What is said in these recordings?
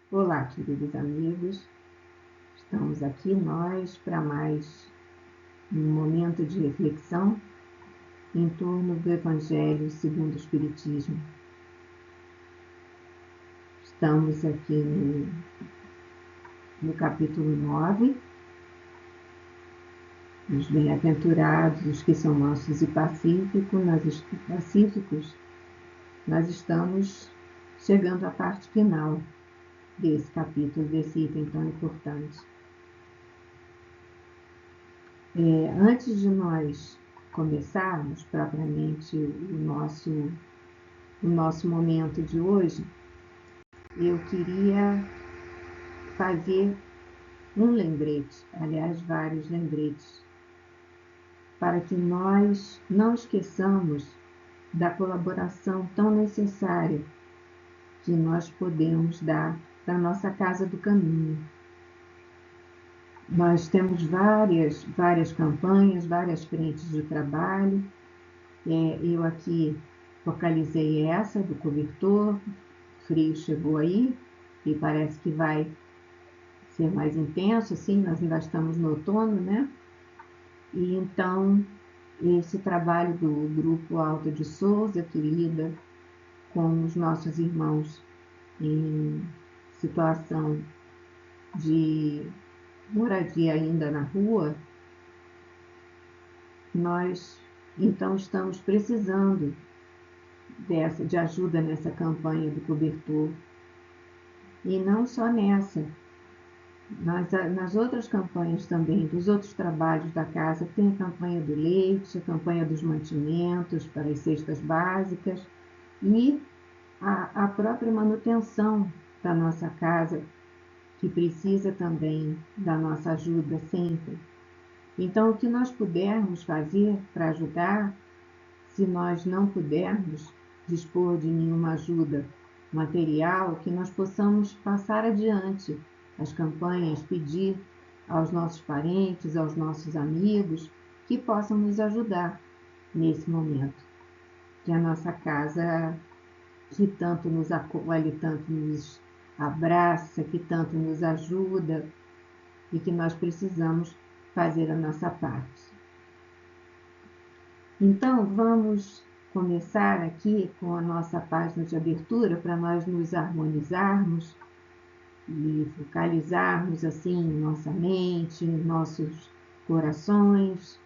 Olá, queridos amigos, estamos aqui nós para mais um momento de reflexão em torno do Evangelho segundo o Espiritismo. Estamos aqui no capítulo 9, os bem-aventurados, os que são mansos e pacíficos. Nós estamos chegando à parte final desse capítulo, desse item tão importante. Antes de nós começarmos propriamente o nosso momento de hoje, eu queria fazer um lembrete, aliás, vários lembretes, para que nós não esqueçamos da colaboração tão necessária que nós podemos dar para a nossa Casa do Caminho. Nós temos várias campanhas, várias frentes de trabalho. Eu aqui focalizei essa do cobertor. Frio chegou aí e parece que vai ser mais intenso, assim, nós ainda estamos no outono, né? E então, esse trabalho do Grupo Alto de Souza, que lida com os nossos irmãos em situação de moradia ainda na rua, nós então estamos precisando de ajuda nessa campanha do cobertor. E não só nessa, nas outras campanhas também, dos outros trabalhos da casa, tem a campanha do leite, a campanha dos mantimentos para as cestas básicas e a própria manutenção da nossa casa, que precisa também da nossa ajuda sempre. Então, o que nós pudermos fazer para ajudar, se nós não pudermos dispor de nenhuma ajuda material, que nós possamos passar adiante as campanhas, pedir aos nossos parentes, aos nossos amigos, que possam nos ajudar nesse momento. Que a nossa casa, que tanto nos acolhe, tanto nos abraça, que tanto nos ajuda, e que nós precisamos fazer a nossa parte. Então, vamos começar aqui com a nossa página de abertura para nós nos harmonizarmos e focalizarmos assim nossa mente, nossos corações,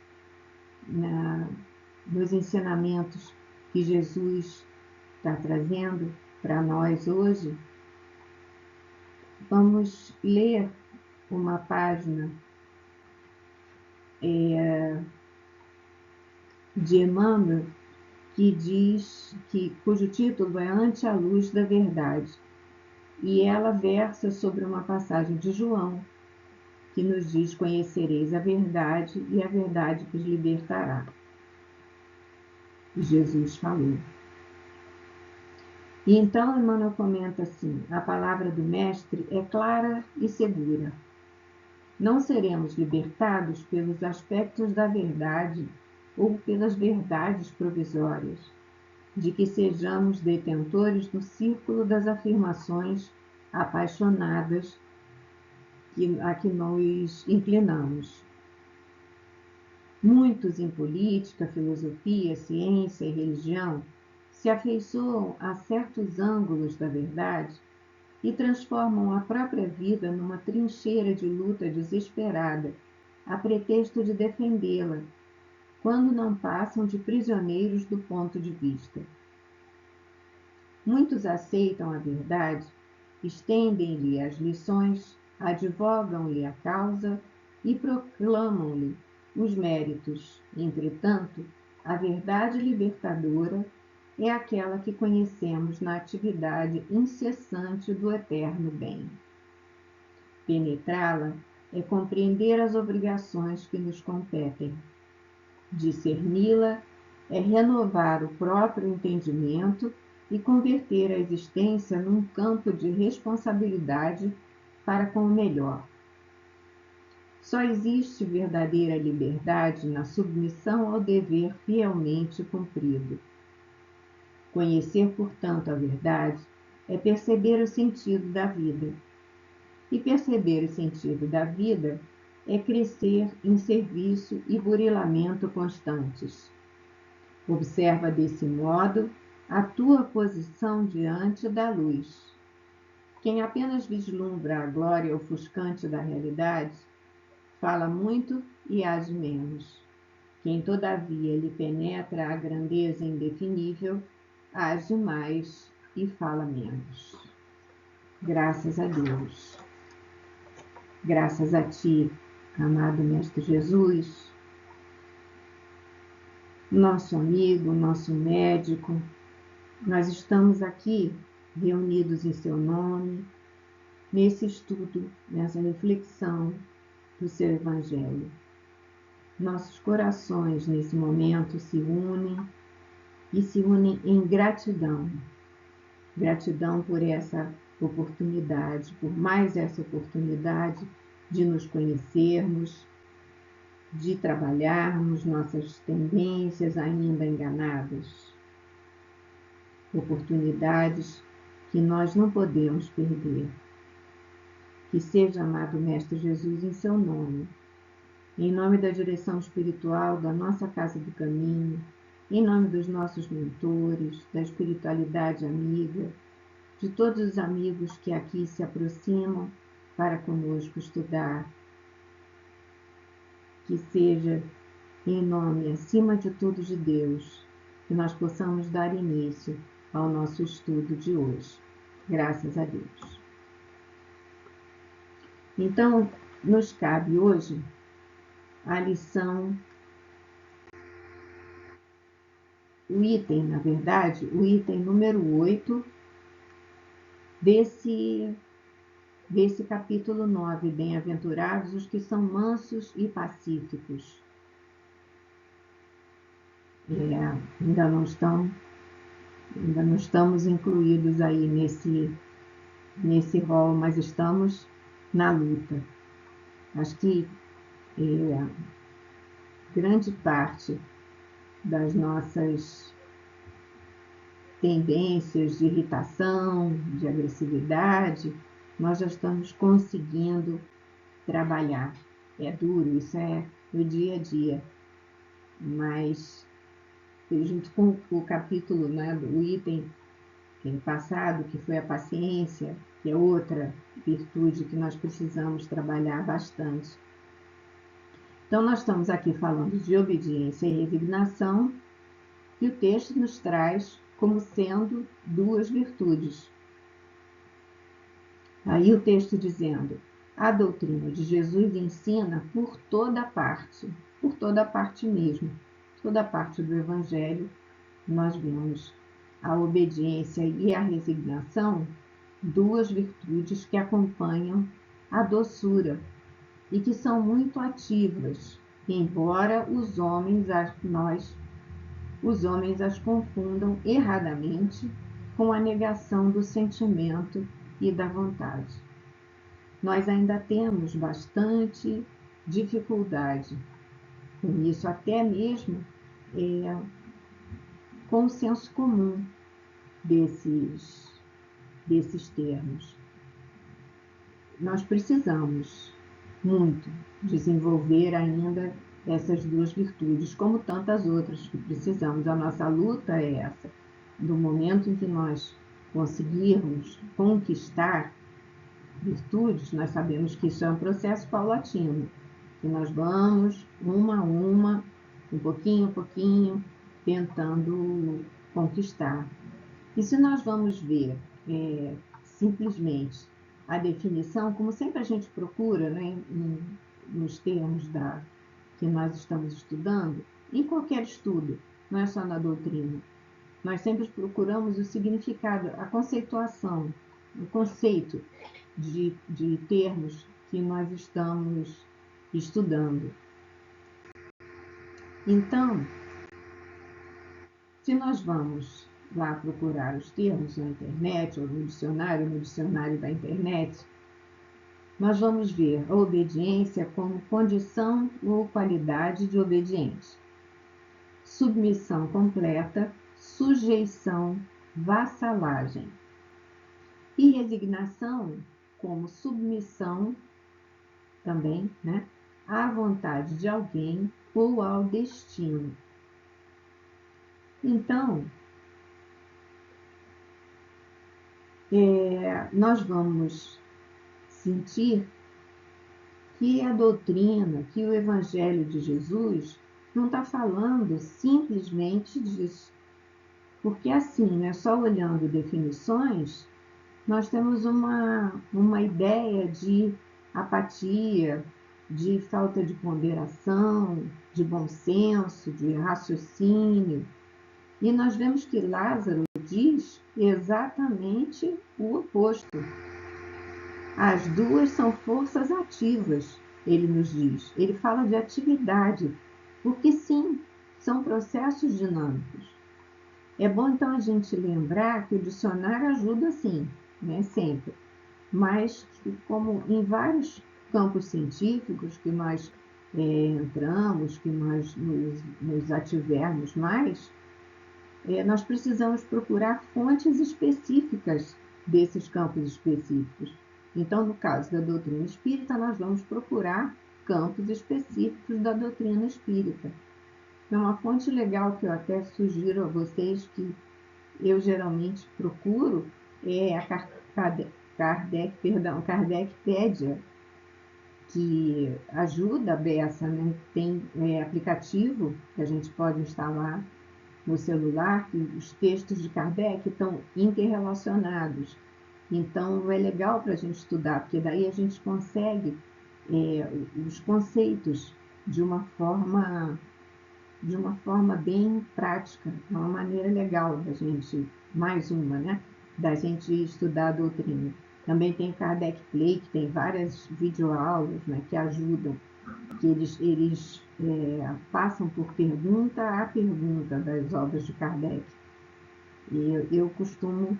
nos ensinamentos que Jesus está trazendo para nós hoje. Vamos ler uma página de Emmanuel que diz cujo título é Ante a Luz da Verdade, e ela versa sobre uma passagem de João que nos diz: conhecereis a verdade e a verdade vos libertará. Jesus falou. E então Emmanuel comenta assim: a palavra do Mestre é clara e segura. Não seremos libertados pelos aspectos da verdade ou pelas verdades provisórias, de que sejamos detentores no círculo das afirmações apaixonadas a que nos inclinamos. Muitos em política, filosofia, ciência e religião se afeiçoam a certos ângulos da verdade e transformam a própria vida numa trincheira de luta desesperada, a pretexto de defendê-la, quando não passam de prisioneiros do ponto de vista. Muitos aceitam a verdade, estendem-lhe as lições, advogam-lhe a causa e proclamam-lhe os méritos. Entretanto, a verdade libertadora é aquela que conhecemos na atividade incessante do eterno bem. Penetrá-la é compreender as obrigações que nos competem. Discerni-la é renovar o próprio entendimento e converter a existência num campo de responsabilidade para com o melhor. Só existe verdadeira liberdade na submissão ao dever fielmente cumprido. Conhecer, portanto, a verdade é perceber o sentido da vida, E perceber o sentido da vida é crescer em serviço e burilamento constantes. Observa desse modo a tua posição diante da luz. Quem apenas vislumbra a glória ofuscante da realidade, fala muito e age menos. Quem, todavia, lhe penetra a grandeza indefinível, age mais e fala menos. Graças a Deus. Graças a Ti, amado Mestre Jesus, nosso amigo, nosso médico, nós estamos aqui reunidos em Seu nome, nesse estudo, nessa reflexão do Seu Evangelho. Nossos corações, nesse momento, se unem em gratidão. Gratidão por essa oportunidade, por mais essa oportunidade de nos conhecermos, de trabalharmos nossas tendências ainda enganadas. Oportunidades que nós não podemos perder. Que seja, amado Mestre Jesus, em seu nome, em nome da direção espiritual da nossa Casa do Caminho, em nome dos nossos mentores, da espiritualidade amiga, de todos os amigos que aqui se aproximam para conosco estudar, que seja em nome, acima de tudo, de Deus, que nós possamos dar início ao nosso estudo de hoje. Graças a Deus. Então, nos cabe hoje a lição, o item número 8 desse capítulo 9, Bem-aventurados os que são mansos e pacíficos. Ainda não estamos incluídos aí nesse rol, mas estamos na luta. Acho que grande parte das nossas tendências de irritação, de agressividade, nós já estamos conseguindo trabalhar. É duro, isso é no dia a dia, mas junto com o capítulo, né, do item passado, que foi a paciência, que é outra virtude que nós precisamos trabalhar bastante. Então, nós estamos aqui falando de obediência e resignação, e o texto nos traz como sendo duas virtudes. Aí o texto dizendo: a doutrina de Jesus ensina por toda parte mesmo, toda parte do Evangelho, nós vemos a obediência e a resignação, duas virtudes que acompanham a doçura e que são muito ativas, embora os homens as confundam erradamente com a negação do sentimento e da vontade. Nós ainda temos bastante dificuldade com isso, até mesmo com o senso comum desses termos. Nós precisamos muito desenvolver ainda essas duas virtudes, como tantas outras que precisamos. A nossa luta é essa. No momento em que nós conseguirmos conquistar virtudes, nós sabemos que isso é um processo paulatino, que nós vamos, uma a uma, um pouquinho, tentando conquistar. E se nós vamos ver simplesmente a definição, como sempre a gente procura, né, nos termos que nós estamos estudando, em qualquer estudo, não é só na doutrina, nós sempre procuramos o significado, a conceituação, o conceito de termos que nós estamos estudando. Então, se nós vamos lá procurar os termos na internet ou no dicionário da internet, nós vamos ver a obediência como condição ou qualidade de obediente, submissão completa, sujeição, vassalagem. E resignação como submissão também, né, à vontade de alguém ou ao destino. Então, nós vamos sentir que a doutrina, que o Evangelho de Jesus não está falando simplesmente disso. Porque assim, né, só olhando definições, nós temos uma ideia de apatia, de falta de ponderação, de bom senso, de raciocínio. E nós vemos que Lázaro diz exatamente o oposto. As duas são forças ativas, ele nos diz. Ele fala de atividade, porque sim, são processos dinâmicos. É bom então a gente lembrar que o dicionário ajuda sim, né, sempre. Mas como em vários campos científicos que nós entramos, que nós nos ativermos mais, nós precisamos procurar fontes específicas desses campos específicos. Então, no caso da doutrina espírita, nós vamos procurar campos específicos da doutrina espírita. Então, uma fonte legal que eu até sugiro a vocês, que eu geralmente procuro, é a Kardecpédia, que ajuda a beça, né? Tem aplicativo que a gente pode instalar no celular, que os textos de Kardec estão interrelacionados. Então, é legal para a gente estudar, porque daí a gente consegue os conceitos de uma forma bem prática, é uma maneira legal da gente, mais uma, né, da gente estudar a doutrina. Também tem o Kardec Play, que tem várias videoaulas, né, que ajudam, que eles passam por pergunta a pergunta das obras de Kardec. E eu costumo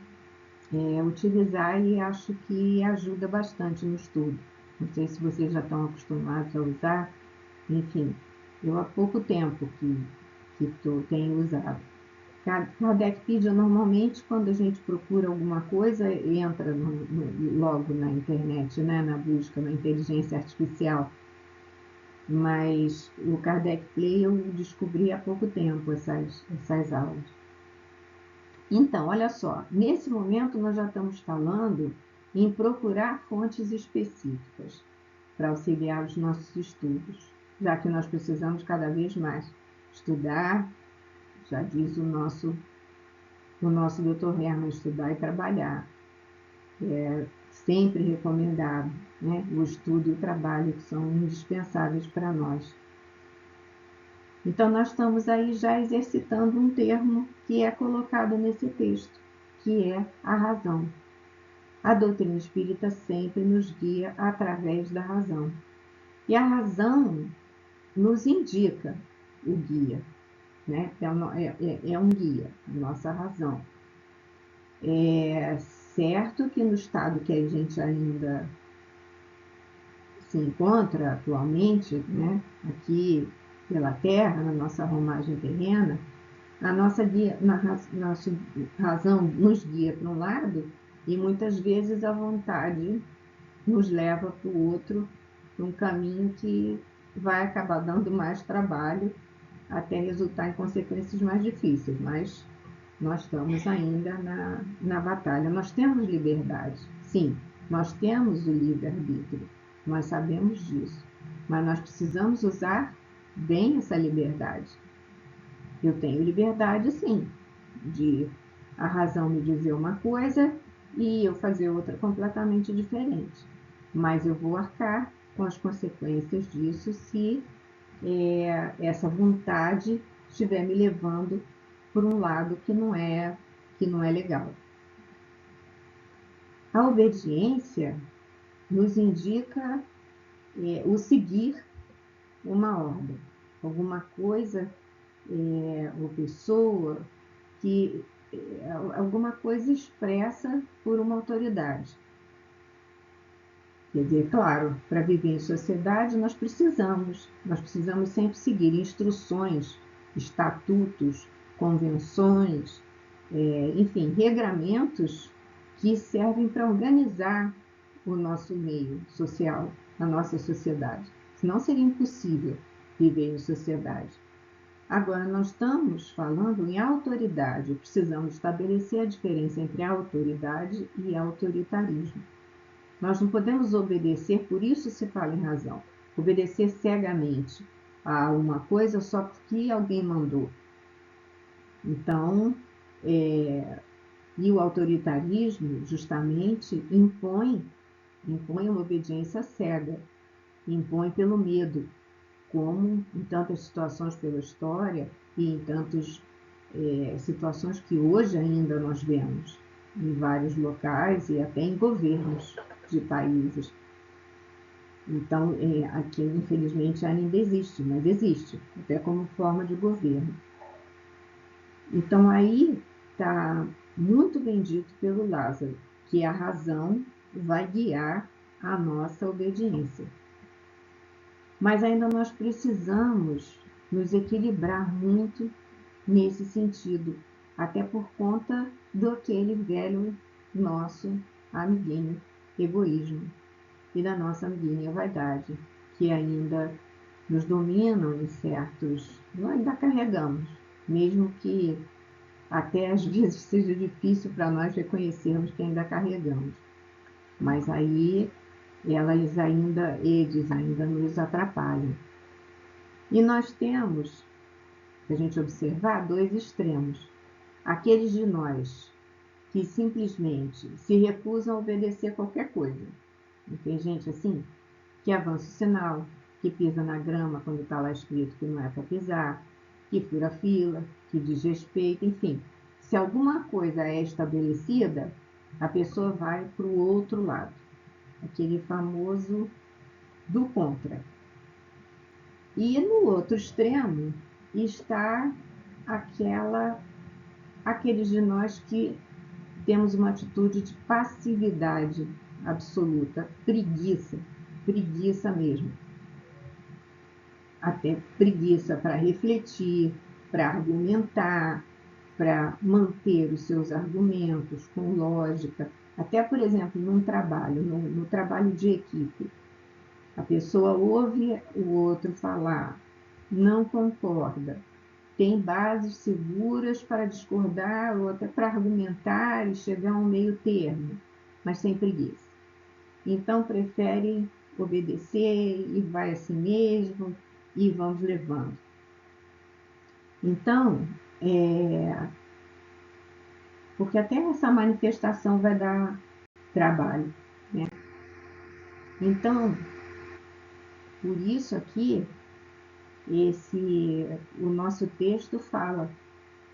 utilizar e acho que ajuda bastante no estudo. Não sei se vocês já estão acostumados a usar, enfim, eu há pouco tempo que tenho usado. Kardecpedia, normalmente, quando a gente procura alguma coisa, entra logo na internet, né, na busca, na inteligência artificial. Mas o Kardec Play eu descobri há pouco tempo essas aulas. Então, olha só, nesse momento nós já estamos falando em procurar fontes específicas para auxiliar os nossos estudos, já que nós precisamos cada vez mais estudar, já diz o nosso Dr. Hermann, estudar e trabalhar. É sempre recomendado, né? O estudo e o trabalho que são indispensáveis para nós. Então, nós estamos aí já exercitando um termo que é colocado nesse texto, que é a razão. A doutrina espírita sempre nos guia através da razão. E a razão nos indica o guia, né? É um guia, a nossa razão. É certo que no estado que a gente ainda se encontra atualmente, né? Aqui pela Terra, na nossa romagem terrena, a nossa razão nos guia para um lado e muitas vezes a vontade nos leva para o outro, para um caminho que vai acabar dando mais trabalho até resultar em consequências mais difíceis, mas nós estamos ainda na batalha. Nós temos liberdade, sim, nós temos o livre-arbítrio, nós sabemos disso, mas nós precisamos usar bem essa liberdade. Eu tenho liberdade, sim, de a razão me dizer uma coisa e eu fazer outra completamente diferente. Mas eu vou arcar com as consequências disso se essa vontade estiver me levando por um lado que não é legal. A obediência nos indica o seguir uma ordem, alguma coisa ou pessoa que alguma coisa expressa por uma autoridade. Quer dizer, claro, para viver em sociedade nós precisamos sempre seguir instruções, estatutos, convenções, enfim, regramentos que servem para organizar o nosso meio social, a nossa sociedade. Senão seria impossível viver em sociedade. Agora, nós estamos falando em autoridade, precisamos estabelecer a diferença entre autoridade e autoritarismo. Nós não podemos obedecer, por isso se fala em razão, obedecer cegamente a uma coisa só porque alguém mandou. Então, e o autoritarismo justamente impõe uma obediência cega, impõe pelo medo, como em tantas situações pela história e em tantas situações que hoje ainda nós vemos em vários locais e até em governos de países. Então, aqui infelizmente ainda existe, mas existe, até como forma de governo. Então aí está muito bem dito pelo Lázaro, que a razão vai guiar a nossa obediência. Mas ainda nós precisamos nos equilibrar muito nesse sentido, até por conta daquele velho nosso amiguinho egoísmo e da nossa amiguinha vaidade, que ainda nos dominam em certos... Nós ainda carregamos, mesmo que até às vezes seja difícil para nós reconhecermos que ainda carregamos. Mas aí eles ainda nos atrapalham. E nós temos, se a gente observar, dois extremos. Aqueles de nós que simplesmente se recusam a obedecer qualquer coisa. Não tem gente assim? Que avança o sinal, que pisa na grama quando está lá escrito que não é para pisar, que fura fila, que desrespeita, enfim. Se alguma coisa é estabelecida, a pessoa vai para o outro lado. Aquele famoso do contra. E no outro extremo está aqueles de nós que temos uma atitude de passividade absoluta, preguiça mesmo. Até preguiça para refletir, para argumentar, para manter os seus argumentos com lógica. Até, por exemplo, no trabalho de equipe. A pessoa ouve o outro falar, não concorda, tem bases seguras para discordar ou até para argumentar e chegar a um meio termo, mas sem preguiça. Então prefere obedecer e vai assim mesmo e vamos levando. Então, porque até essa manifestação vai dar trabalho, né? Então, por isso aqui, o nosso texto fala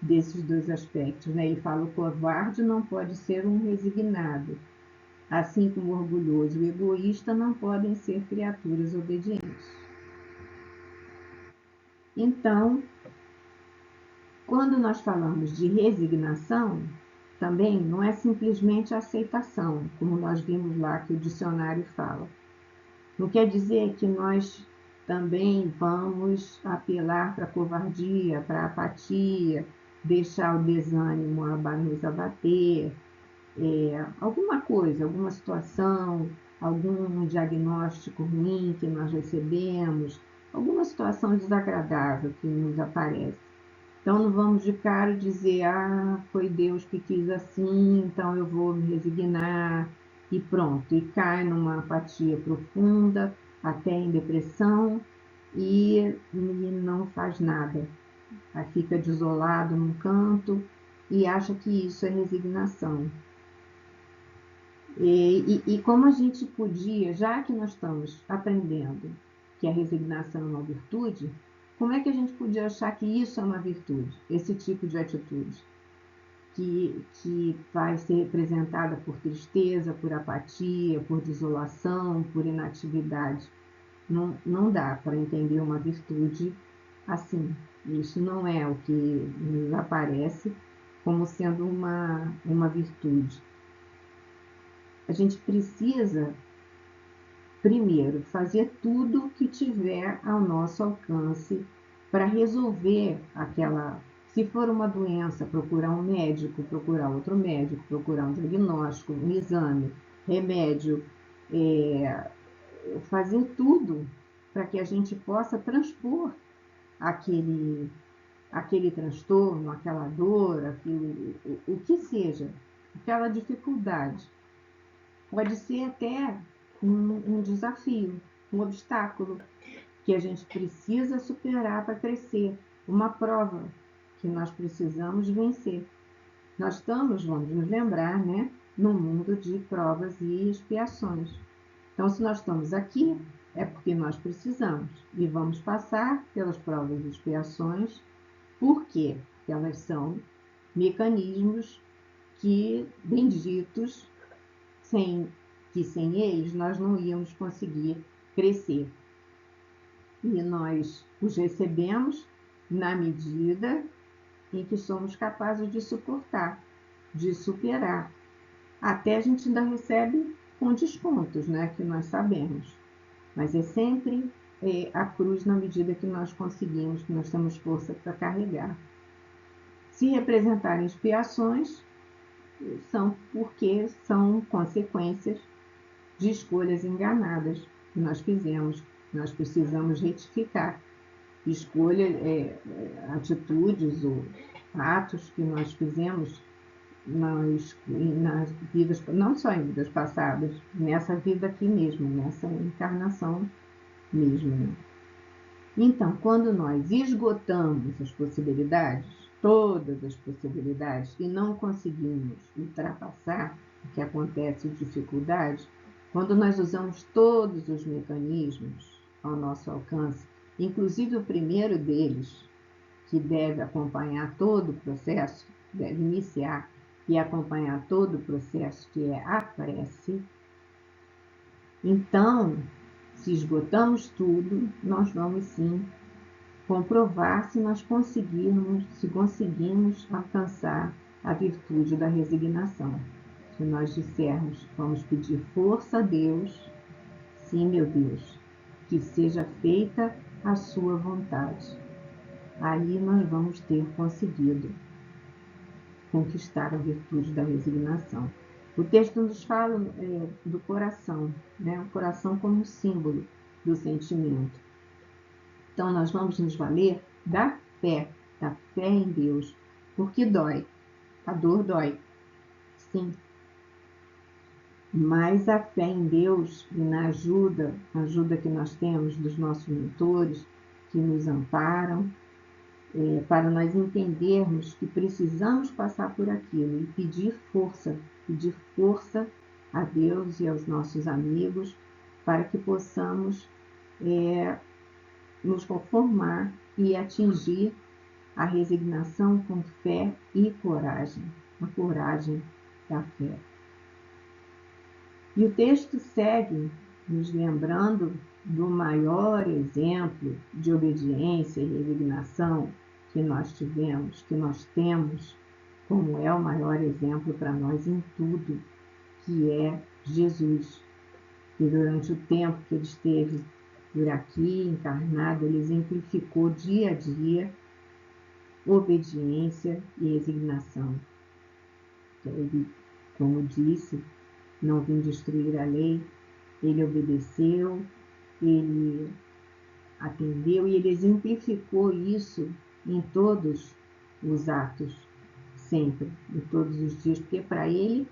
desses dois aspectos, né? Ele fala: o covarde não pode ser um resignado, assim como o orgulhoso e o egoísta não podem ser criaturas obedientes. Então, quando nós falamos de resignação, também não é simplesmente aceitação, como nós vimos lá que o dicionário fala. Não quer dizer que nós também vamos apelar para a covardia, para a apatia, deixar o desânimo nos abater, alguma coisa, alguma situação, algum diagnóstico ruim que nós recebemos, alguma situação desagradável que nos aparece. Então não vamos de cara dizer, foi Deus que quis assim, então eu vou me resignar e pronto. E cai numa apatia profunda, até em depressão, e não faz nada. Aí fica desolado num canto e acha que isso é resignação. E como a gente podia, já que nós estamos aprendendo que a resignação é uma virtude, como é que a gente podia achar que isso é uma virtude, esse tipo de atitude, que vai ser representada por tristeza, por apatia, por desolação, por inatividade? Não dá para entender uma virtude assim. Isso não é o que nos aparece como sendo uma virtude. A gente precisa, primeiro, fazer tudo o que tiver ao nosso alcance para resolver aquela... Se for uma doença, procurar um médico, procurar outro médico, procurar um diagnóstico, um exame, remédio, fazer tudo para que a gente possa transpor aquele transtorno, aquela dor, o que seja, aquela dificuldade. Pode ser até um desafio, um obstáculo que a gente precisa superar para crescer, uma prova que nós precisamos vencer. Nós estamos, vamos nos lembrar, né, num mundo de provas e expiações. Então, se nós estamos aqui, é porque nós precisamos e vamos passar pelas provas e expiações. Por quê? Porque elas são mecanismos que, benditos, sem eles nós não íamos conseguir crescer. E nós os recebemos na medida em que somos capazes de suportar, de superar. Até a gente ainda recebe com descontos, né, que nós sabemos. Mas é sempre a cruz na medida que nós conseguimos, que nós temos força para carregar. Se representarem expiações, são porque são consequências de escolhas enganadas que nós fizemos. Nós precisamos retificar escolhas, atitudes ou atos que nós fizemos nas vidas, não só em vidas passadas, nessa vida aqui mesmo, nessa encarnação mesmo. Né? Então, quando nós esgotamos as possibilidades, todas as possibilidades, e não conseguimos ultrapassar o que acontece de dificuldade, quando nós usamos todos os mecanismos ao nosso alcance, inclusive o primeiro deles, que deve acompanhar todo o processo, deve iniciar e acompanhar todo o processo, que é a prece, então, se esgotamos tudo, nós vamos sim comprovar se nós conseguimos alcançar a virtude da resignação. Se nós dissermos, vamos pedir força a Deus, sim, meu Deus, que seja feita a sua vontade. Aí nós vamos ter conseguido conquistar a virtude da resignação. O texto nos fala do coração, né? O coração como símbolo do sentimento. Então, nós vamos nos valer da fé em Deus, porque dói, a dor dói, sim. Mas a fé em Deus e na ajuda que nós temos dos nossos mentores, que nos amparam, para nós entendermos que precisamos passar por aquilo e pedir força a Deus e aos nossos amigos, para que possamos nos conformar e atingir a resignação com fé e coragem, a coragem da fé. E o texto segue nos lembrando do maior exemplo de obediência e resignação que nós tivemos, que nós temos, como é o maior exemplo para nós em tudo, que é Jesus. E durante o tempo que ele esteve por aqui, encarnado, ele exemplificou dia a dia obediência e resignação. Ele, como disse, não vim destruir a lei, ele obedeceu, ele atendeu e ele exemplificou isso em todos os atos, sempre, em todos os dias, porque para ele,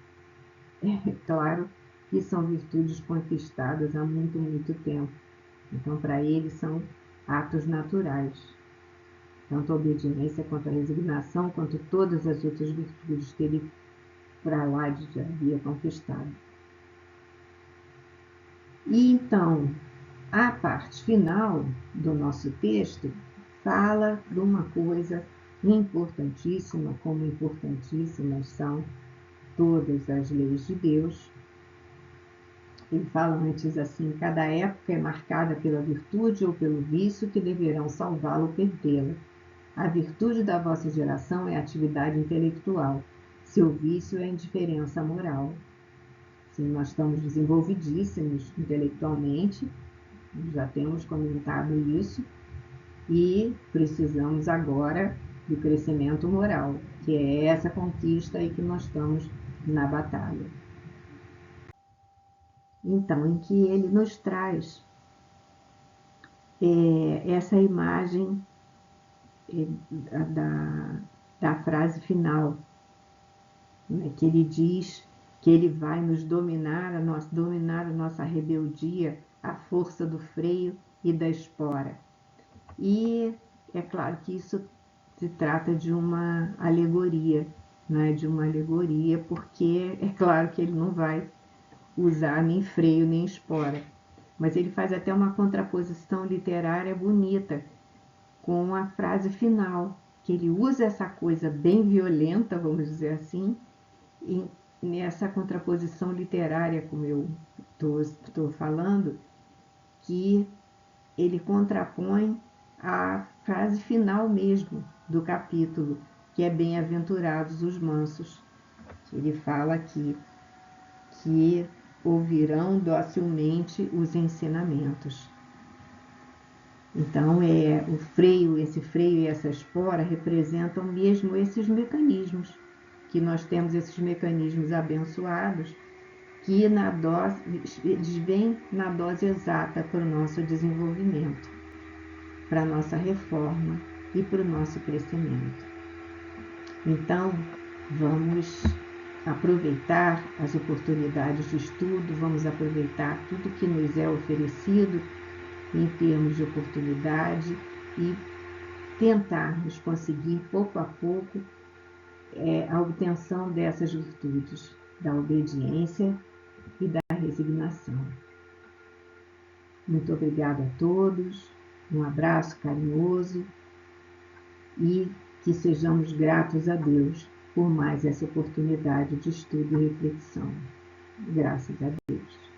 é claro, que são virtudes conquistadas há muito, muito tempo. Então, para ele, são atos naturais. Tanto a obediência, quanto a resignação, quanto todas as outras virtudes que ele, para lá, já havia conquistado. E então, a parte final do nosso texto fala de uma coisa importantíssima, como importantíssimas são todas as leis de Deus. Ele fala antes assim: cada época é marcada pela virtude ou pelo vício que deverão salvá-la ou perdê-la. A virtude da vossa geração é a atividade intelectual, seu vício é a indiferença moral. Sim, nós estamos desenvolvidíssimos intelectualmente, já temos comentado isso, e precisamos agora do crescimento moral, que é essa conquista aí que nós estamos na batalha. Então, em que ele nos traz essa imagem é, da frase final, né, que ele diz que ele vai nos dominar a nossa rebeldia, a força do freio e da espora. E é claro que isso se trata de uma alegoria, né, de uma alegoria, porque é claro que ele não vai usar nem freio nem espora. Mas ele faz até uma contraposição literária bonita com a frase final, que ele usa essa coisa bem violenta, vamos dizer assim, e nessa contraposição literária, como eu estou falando, que ele contrapõe a frase final mesmo do capítulo, que é bem-aventurados os mansos. Ele fala aqui que ouvirão docilmente os ensinamentos. Então, esse freio e essa espora representam mesmo esses mecanismos, que nós temos esses mecanismos abençoados, que eles vêm na dose exata para o nosso desenvolvimento, para a nossa reforma e para o nosso crescimento. Então, vamos aproveitar as oportunidades de estudo, vamos aproveitar tudo que nos é oferecido em termos de oportunidade e tentarmos conseguir pouco a pouco a obtenção dessas virtudes, da obediência e da resignação. Muito obrigada a todos, um abraço carinhoso e que sejamos gratos a Deus por mais essa oportunidade de estudo e reflexão. Graças a Deus.